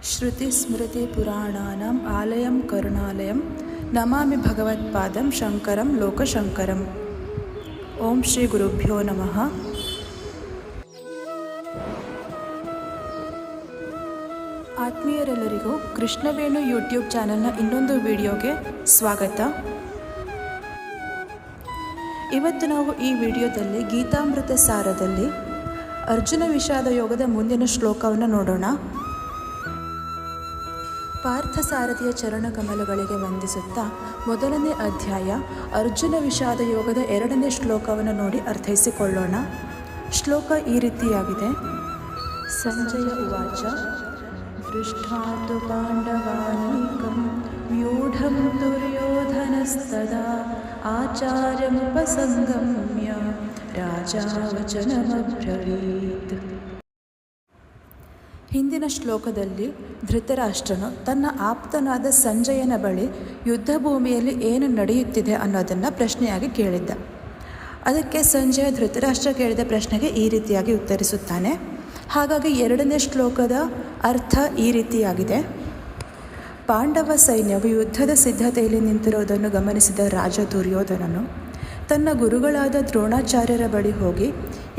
श्रुतिस्मृतिपुराणानाम् आलयं करुणालयं नमामि भगवत्पादं शङ्करं लोकशङ्करम्। ಓಂ ಶ್ರೀ ಗುರುಭ್ಯೋ ನಮಃ. ಆತ್ಮೀಯರೆಲ್ಲರಿಗೂ ಕೃಷ್ಣವೇಣು ಯೂಟ್ಯೂಬ್ ಚಾನಲ್ನ ಇನ್ನೊಂದು ವಿಡಿಯೋಗೆ ಸ್ವಾಗತ. ಇವತ್ತು ನಾವು ಈ ವಿಡಿಯೋದಲ್ಲಿ ಗೀತಾಮೃತ ಸಾರದಲ್ಲಿ ಅರ್ಜುನ ವಿಷಾದ ಯೋಗದ ಮುಂದಿನ ಶ್ಲೋಕವನ್ನು ನೋಡೋಣ. ಪಾರ್ಥಸಾರಥಿಯ ಚರಣಕಮಲಗಳಿಗೆ ವಂದಿಸುತ್ತಾ ಮೊದಲನೇ ಅಧ್ಯಾಯ ಅರ್ಜುನ ವಿಷಾದ ಯೋಗದ 2ನೇ ಶ್ಲೋಕವನ್ನು ನೋಡಿ ಅರ್ಥೈಸಿಕೊಳ್ಳೋಣ. ಶ್ಲೋಕ ಈ ರೀತಿಯಾಗಿದೆ. ಸಂಜಯ ಉವಾಚ ದೃಷ್ಟಾತು ಪಾಂಡವಾನೀಕಂ ವ್ಯೂಢಂ ದುರ್ಯೋಧನಸ್ತದಾ ಆಚಾರ್ಯಮುಪಸಂಗಮ್ಯ ರಾಜಾ ವಚನಮಬ್ರವೀತ್. ಹಿಂದಿನ ಶ್ಲೋಕದಲ್ಲಿ ಧೃತರಾಷ್ಟ್ರನು ತನ್ನ ಆಪ್ತನಾದ ಸಂಜಯನ ಬಳಿ ಯುದ್ಧ ಭೂಮಿಯಲ್ಲಿ ಏನು ನಡೆಯುತ್ತಿದೆ ಅನ್ನೋದನ್ನು ಪ್ರಶ್ನೆಯಾಗಿ ಕೇಳಿದ್ದ. ಅದಕ್ಕೆ ಸಂಜಯ ಧೃತರಾಷ್ಟ್ರ ಕೇಳಿದ ಪ್ರಶ್ನೆಗೆ ಈ ರೀತಿಯಾಗಿ ಉತ್ತರಿಸುತ್ತಾನೆ. ಹಾಗಾಗಿ 2ನೇ ಶ್ಲೋಕದ ಅರ್ಥ ಈ ರೀತಿಯಾಗಿದೆ. ಪಾಂಡವ ಸೈನ್ಯವು ಯುದ್ಧದ ಸಿದ್ಧತೆಯಲ್ಲಿ ನಿಂತಿರುವುದನ್ನು ಗಮನಿಸಿದ ರಾಜ ದುರ್ಯೋಧನನು ತನ್ನ ಗುರುಗಳಾದ ದ್ರೋಣಾಚಾರ್ಯರ ಬಳಿ ಹೋಗಿ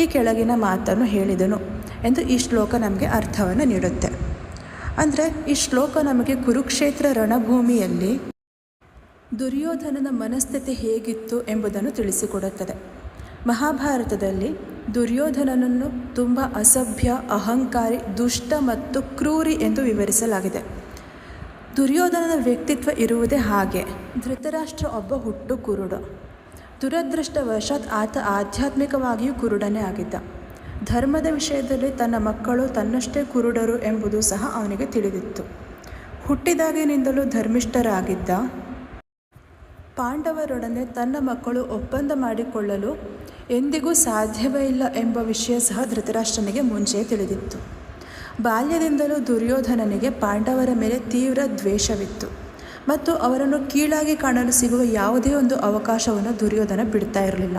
ಈ ಕೆಳಗಿನ ಮಾತನ್ನು ಹೇಳಿದನು ಎಂದು ಈ ಶ್ಲೋಕ ನಮಗೆ ಅರ್ಥವನ್ನು ನೀಡುತ್ತೆ. ಅಂದರೆ ಈ ಶ್ಲೋಕ ನಮಗೆ ಕುರುಕ್ಷೇತ್ರ ರಣಭೂಮಿಯಲ್ಲಿ ದುರ್ಯೋಧನನ ಮನಸ್ಥಿತಿ ಹೇಗಿತ್ತು ಎಂಬುದನ್ನು ತಿಳಿಸಿಕೊಡುತ್ತದೆ. ಮಹಾಭಾರತದಲ್ಲಿ ದುರ್ಯೋಧನನನ್ನು ತುಂಬ ಅಸಭ್ಯ, ಅಹಂಕಾರಿ, ದುಷ್ಟ ಮತ್ತು ಕ್ರೂರಿ ಎಂದು ವಿವರಿಸಲಾಗಿದೆ. ದುರ್ಯೋಧನನ ವ್ಯಕ್ತಿತ್ವ ಇರುವುದೇ ಹಾಗೆ. ಧೃತರಾಷ್ಟ್ರ ಒಬ್ಬ ಹುಟ್ಟು ಕುರುಡ. ದುರದೃಷ್ಟವಶಾತ್ ಆತ ಆಧ್ಯಾತ್ಮಿಕವಾಗಿಯೂ ಕುರುಡನೇ ಆಗಿದ್ದ. ಧರ್ಮದ ವಿಷಯದಲ್ಲಿ ತನ್ನ ಮಕ್ಕಳು ತನ್ನಷ್ಟೇ ಕುರುಡರು ಎಂಬುದು ಸಹ ಅವನಿಗೆ ತಿಳಿದಿತ್ತು. ಹುಟ್ಟಿದಾಗಿನಿಂದಲೂ ಧರ್ಮಿಷ್ಠರಾಗಿದ್ದ. ಪಾಂಡವರೊಡನೆ ತನ್ನ ಮಕ್ಕಳು ಒಪ್ಪಂದ ಮಾಡಿಕೊಳ್ಳಲು ಎಂದಿಗೂ ಸಾಧ್ಯವೇ ಇಲ್ಲ ಎಂಬ ವಿಷಯ ಸಹ ಧೃತರಾಷ್ಟ್ರನಿಗೆ ಮುಂಚೆಯೇ ತಿಳಿದಿತ್ತು. ಬಾಲ್ಯದಿಂದಲೂ ದುರ್ಯೋಧನನಿಗೆ ಪಾಂಡವರ ಮೇಲೆ ತೀವ್ರ ದ್ವೇಷವಿತ್ತು ಮತ್ತು ಅವರನ್ನು ಕೀಳಾಗಿ ಕಾಣಲು ಸಿಗುವ ಯಾವುದೇ ಒಂದು ಅವಕಾಶವನ್ನು ದುರ್ಯೋಧನ ಬಿಡ್ತಾ ಇರಲಿಲ್ಲ.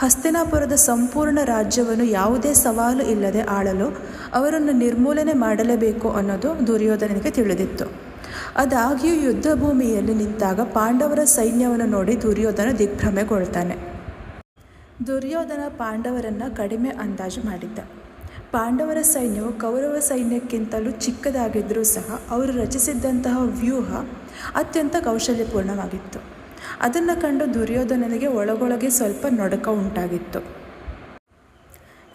ಹಸ್ತಿನಾಪುರದ ಸಂಪೂರ್ಣ ರಾಜ್ಯವನ್ನು ಯಾವುದೇ ಸವಾಲು ಇಲ್ಲದೆ ಆಳಲು ಅವರನ್ನು ನಿರ್ಮೂಲನೆ ಮಾಡಲೇಬೇಕು ಅನ್ನೋದು ದುರ್ಯೋಧನನಿಗೆ ತಿಳಿದಿತ್ತು. ಆದಾಗ್ಯೂ ಯುದ್ಧ ಭೂಮಿಯಲ್ಲಿ ನಿಂತಾಗ ಪಾಂಡವರ ಸೈನ್ಯವನ್ನು ನೋಡಿ ದುರ್ಯೋಧನ ದಿಗ್ಭ್ರಮೆಗೊಳ್ತಾನೆ. ದುರ್ಯೋಧನ ಪಾಂಡವರನ್ನು ಕಡಿಮೆ ಅಂದಾಜು ಮಾಡಿದ್ದ. ಪಾಂಡವರ ಸೈನ್ಯವು ಕೌರವ ಸೈನ್ಯಕ್ಕಿಂತಲೂ ಚಿಕ್ಕದಾಗಿದ್ದರೂ ಸಹ ಅವರು ರಚಿಸಿದ್ದಂತಹ ವ್ಯೂಹ ಅತ್ಯಂತ ಕೌಶಲ್ಯಪೂರ್ಣವಾಗಿತ್ತು. ಅದನ್ನು ಕಂಡು ದುರ್ಯೋಧನನಿಗೆ ಒಳಗೊಳಗೆ ಸ್ವಲ್ಪ ನಡುಕ ಉಂಟಾಗಿತ್ತು.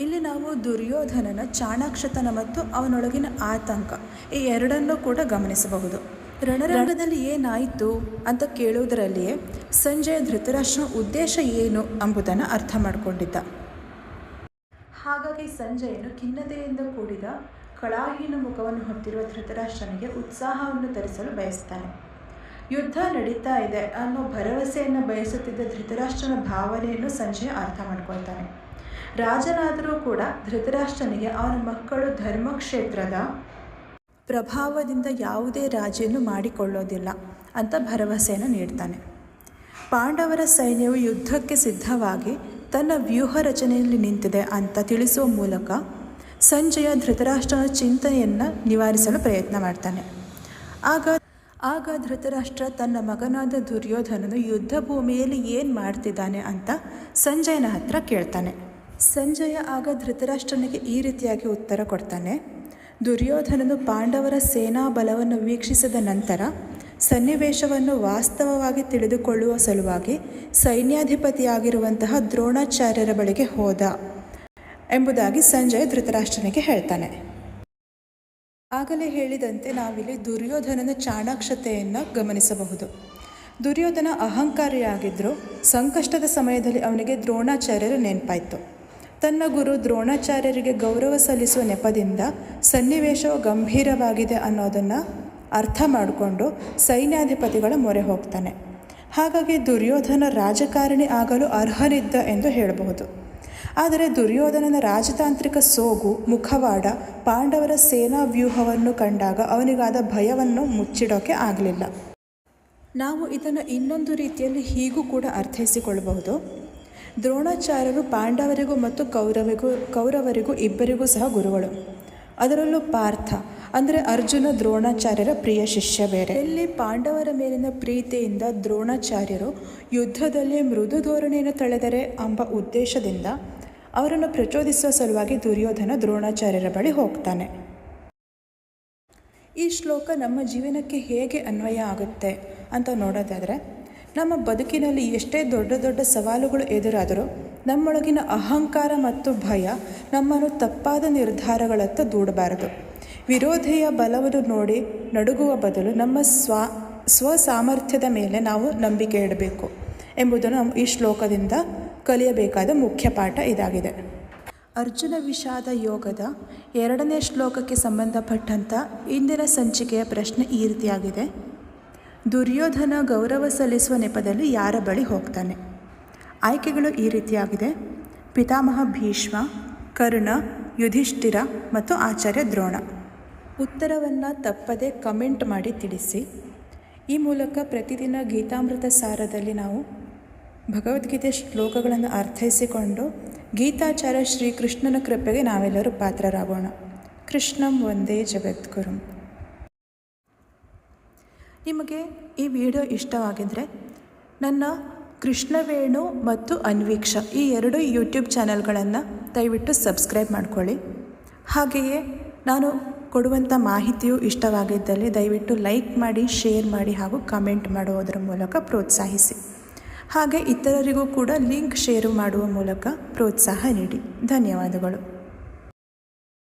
ಇಲ್ಲಿ ನಾವು ದುರ್ಯೋಧನನ ಚಾಣಾಕ್ಷತನ ಮತ್ತು ಅವನೊಳಗಿನ ಆತಂಕ ಈ ಎರಡನ್ನೂ ಕೂಡ ಗಮನಿಸಬಹುದು. ರಣರಂಗದಲ್ಲಿ ಏನಾಯಿತು ಅಂತ ಕೇಳುವುದರಲ್ಲಿಯೇ ಸಂಜಯ ಧೃತರಾಷ್ಟ್ರನ ಉದ್ದೇಶ ಏನು ಎಂಬುದನ್ನು ಅರ್ಥ ಮಾಡಿಕೊಂಡಿದ್ದ. ಹಾಗಾಗಿ ಸಂಜಯನು ಖಿನ್ನತೆಯಿಂದ ಕೂಡಿದ ಕಳಾಹೀನ ಮುಖವನ್ನು ಹೊತ್ತಿರುವ ಧೃತರಾಷ್ಟ್ರನಿಗೆ ಉತ್ಸಾಹವನ್ನು ತರಿಸಲು ಬಯಸ್ತಾನೆ. ಯುದ್ಧ ನಡೀತಾ ಇದೆ ಅನ್ನೋ ಭರವಸೆಯನ್ನು ಬಯಸುತ್ತಿದ್ದ ಧೃತರಾಷ್ಟ್ರನ ಭಾವನೆಯನ್ನು ಸಂಜಯ ಅರ್ಥ ಮಾಡ್ಕೊಳ್ತಾನೆ. ರಾಜನಾದರೂ ಕೂಡ ಧೃತರಾಷ್ಟ್ರನಿಗೆ ಅವನ ಮಕ್ಕಳು ಧರ್ಮಕ್ಷೇತ್ರದ ಪ್ರಭಾವದಿಂದ ಯಾವುದೇ ರಾಜಿಯನ್ನು ಮಾಡಿಕೊಳ್ಳೋದಿಲ್ಲ ಅಂತ ಭರವಸೆಯನ್ನು ನೀಡ್ತಾನೆ. ಪಾಂಡವರ ಸೈನ್ಯವು ಯುದ್ಧಕ್ಕೆ ಸಿದ್ಧವಾಗಿ ತನ್ನ ವ್ಯೂಹ ರಚನೆಯಲ್ಲಿ ನಿಂತಿದೆ ಅಂತ ತಿಳಿಸುವ ಮೂಲಕ ಸಂಜಯ ಧೃತರಾಷ್ಟ್ರನ ಚಿಂತನೆಯನ್ನು ನಿವಾರಿಸಲು ಪ್ರಯತ್ನ ಮಾಡ್ತಾನೆ. ಆಗ ಧೃತರಾಷ್ಟ್ರ ತನ್ನ ಮಗನಾದ ದುರ್ಯೋಧನನು ಯುದ್ಧ ಭೂಮಿಯಲ್ಲಿ ಏನು ಮಾಡ್ತಿದ್ದಾನೆ ಅಂತ ಸಂಜಯನ ಹತ್ರ ಕೇಳ್ತಾನೆ. ಸಂಜಯ ಆಗ ಧೃತರಾಷ್ಟ್ರನಿಗೆ ಈ ರೀತಿಯಾಗಿ ಉತ್ತರ ಕೊಡ್ತಾನೆ. ದುರ್ಯೋಧನನು ಪಾಂಡವರ ಸೇನಾ ಬಲವನ್ನು ವೀಕ್ಷಿಸಿದ ನಂತರ ಸನ್ನಿವೇಶವನ್ನು ವಾಸ್ತವವಾಗಿ ತಿಳಿದುಕೊಳ್ಳುವ ಸಲುವಾಗಿ ಸೈನ್ಯಾಧಿಪತಿಯಾಗಿರುವಂತಹ ದ್ರೋಣಾಚಾರ್ಯರ ಬಳಿಗೆ ಹೋದ ಎಂಬುದಾಗಿ ಸಂಜಯ ಧೃತರಾಷ್ಟ್ರನಿಗೆ ಹೇಳ್ತಾನೆ. ಆಗಲೇ ಹೇಳಿದಂತೆ ನಾವಿಲ್ಲಿ ದುರ್ಯೋಧನನ ಚಾಣಾಕ್ಷತೆಯನ್ನು ಗಮನಿಸಬಹುದು. ದುರ್ಯೋಧನ ಅಹಂಕಾರಿಯಾಗಿದ್ದರೂ ಸಂಕಷ್ಟದ ಸಮಯದಲ್ಲಿ ಅವನಿಗೆ ದ್ರೋಣಾಚಾರ್ಯರ ನೆನಪಾಯಿತು. ತನ್ನ ಗುರು ದ್ರೋಣಾಚಾರ್ಯರಿಗೆ ಗೌರವ ಸಲ್ಲಿಸುವ ನೆಪದಿಂದ ಸನ್ನಿವೇಶವು ಗಂಭೀರವಾಗಿದೆ ಅನ್ನೋದನ್ನು ಅರ್ಥ ಮಾಡಿಕೊಂಡು ಸೈನ್ಯಾಧಿಪತಿಗಳ ಮೊರೆ ಹೋಗ್ತಾನೆ. ಹಾಗಾಗಿ ದುರ್ಯೋಧನ ರಾಜಕಾರಣಿ ಆಗಲು ಅರ್ಹನಿದ್ದ ಎಂದು ಹೇಳಬಹುದು. ಆದರೆ ದುರ್ಯೋಧನನ ರಾಜತಾಂತ್ರಿಕ ಸೋಗು, ಮುಖವಾಡ, ಪಾಂಡವರ ಸೇನಾ ವ್ಯೂಹವನ್ನು ಕಂಡಾಗ ಅವನಿಗಾದ ಭಯವನ್ನು ಮುಚ್ಚಿಡೋಕೆ ಆಗಲಿಲ್ಲ. ನಾವು ಇದನ್ನು ಇನ್ನೊಂದು ರೀತಿಯಲ್ಲಿ ಹೀಗೂ ಕೂಡ ಅರ್ಥೈಸಿಕೊಳ್ಳಬಹುದು. ದ್ರೋಣಾಚಾರ್ಯರು ಪಾಂಡವರಿಗೂ ಮತ್ತು ಕೌರವರಿಗೂ ಇಬ್ಬರಿಗೂ ಸಹ ಗುರುಗಳು. ಅದರಲ್ಲೂ ಪಾರ್ಥ ಅಂದರೆ ಅರ್ಜುನ ದ್ರೋಣಾಚಾರ್ಯರ ಪ್ರಿಯ ಶಿಷ್ಯ ಬೇರೆ. ಇಲ್ಲಿ ಪಾಂಡವರ ಮೇಲಿನ ಪ್ರೀತಿಯಿಂದ ದ್ರೋಣಾಚಾರ್ಯರು ಯುದ್ಧದಲ್ಲಿ ಮೃದು ಧೋರಣೆಯನ್ನು ತಳೆದರೆ ಎಂಬ ಉದ್ದೇಶದಿಂದ ಅವರನ್ನು ಪ್ರಚೋದಿಸುವ ಸಲುವಾಗಿ ದುರ್ಯೋಧನ ದ್ರೋಣಾಚಾರ್ಯರ ಬಳಿ ಹೋಗ್ತಾನೆ. ಈ ಶ್ಲೋಕ ನಮ್ಮ ಜೀವನಕ್ಕೆ ಹೇಗೆ ಅನ್ವಯ ಆಗುತ್ತೆ ಅಂತ ನೋಡೋದಾದರೆ, ನಮ್ಮ ಬದುಕಿನಲ್ಲಿ ಎಷ್ಟೇ ದೊಡ್ಡ ದೊಡ್ಡ ಸವಾಲುಗಳು ಎದುರಾದರೂ ನಮ್ಮೊಳಗಿನ ಅಹಂಕಾರ ಮತ್ತು ಭಯ ನಮ್ಮನ್ನು ತಪ್ಪಾದ ನಿರ್ಧಾರಗಳತ್ತ ದೂಡಬಾರದು. ವಿರೋಧಿಯ ಬಲವನ್ನು ನೋಡಿ ನಡುಗುವ ಬದಲು ನಮ್ಮ ಸ್ವಸಾಮರ್ಥ್ಯದ ಮೇಲೆ ನಾವು ನಂಬಿಕೆ ಇಡಬೇಕು ಎಂಬುದನ್ನು ನಾವು ಈ ಶ್ಲೋಕದಿಂದ ಕಲಿಯಬೇಕಾದ ಮುಖ್ಯ ಪಾಠ ಇದಾಗಿದೆ. ಅರ್ಜುನ ವಿಷಾದ ಯೋಗದ 2ನೇ ಶ್ಲೋಕಕ್ಕೆ ಸಂಬಂಧಪಟ್ಟಂಥ ಇಂದಿನ ಸಂಚಿಕೆಯ ಪ್ರಶ್ನೆ ಈ ರೀತಿಯಾಗಿದೆ: ದುರ್ಯೋಧನ ಗೌರವ ಸಲ್ಲಿಸುವ ನೆಪದಲ್ಲಿ ಯಾರ ಬಳಿ ಹೋಗ್ತಾನೆ? ಆಯ್ಕೆಗಳು ಈ ರೀತಿಯಾಗಿದೆ: ಪಿತಾಮಹ ಭೀಷ್ಮ, ಕರ್ಣ, ಯುಧಿಷ್ಠಿರ ಮತ್ತು ಆಚಾರ್ಯ ದ್ರೋಣ. ಉತ್ತರವನ್ನು ತಪ್ಪದೆ ಕಮೆಂಟ್ ಮಾಡಿ ತಿಳಿಸಿ. ಈ ಮೂಲಕ ಪ್ರತಿದಿನ ಗೀತಾಮೃತ ಸಾರದಲ್ಲಿ ನಾವು ಭಗವದ್ಗೀತೆ ಶ್ಲೋಕಗಳನ್ನು ಅರ್ಥೈಸಿಕೊಂಡು ಗೀತಾಚಾರ್ಯ ಶ್ರೀಕೃಷ್ಣನ ಕೃಪೆಗೆ ನಾವೆಲ್ಲರೂ ಪಾತ್ರರಾಗೋಣ. ಕೃಷ್ಣಂ ವಂದೇ ಜಗದ್ಗುರುಂ. ನಿಮಗೆ ಈ ವಿಡಿಯೋ ಇಷ್ಟವಾಗಿದ್ದರೆ ನನ್ನ ಕೃಷ್ಣವೇಣು ಮತ್ತು ಅನ್ವೀಕ್ಷ ಈ 2 ಯೂಟ್ಯೂಬ್ ಚಾನಲ್ಗಳನ್ನು ದಯವಿಟ್ಟು ಸಬ್ಸ್ಕ್ರೈಬ್ ಮಾಡಿಕೊಳ್ಳಿ. ಹಾಗೆಯೇ ನಾನು ಕೊಡುವಂಥ ಮಾಹಿತಿಯು ಇಷ್ಟವಾಗಿದ್ದಲ್ಲಿ ದಯವಿಟ್ಟು ಲೈಕ್ ಮಾಡಿ, ಶೇರ್ ಮಾಡಿ ಹಾಗೂ ಕಮೆಂಟ್ ಮಾಡುವುದರ ಮೂಲಕ ಪ್ರೋತ್ಸಾಹಿಸಿ. ಹಾಗೆ ಇತರರಿಗೂ ಕೂಡ ಲಿಂಕ್ ಶೇರು ಮಾಡುವ ಮೂಲಕ ಪ್ರೋತ್ಸಾಹ ನೀಡಿ. ಧನ್ಯವಾದಗಳು.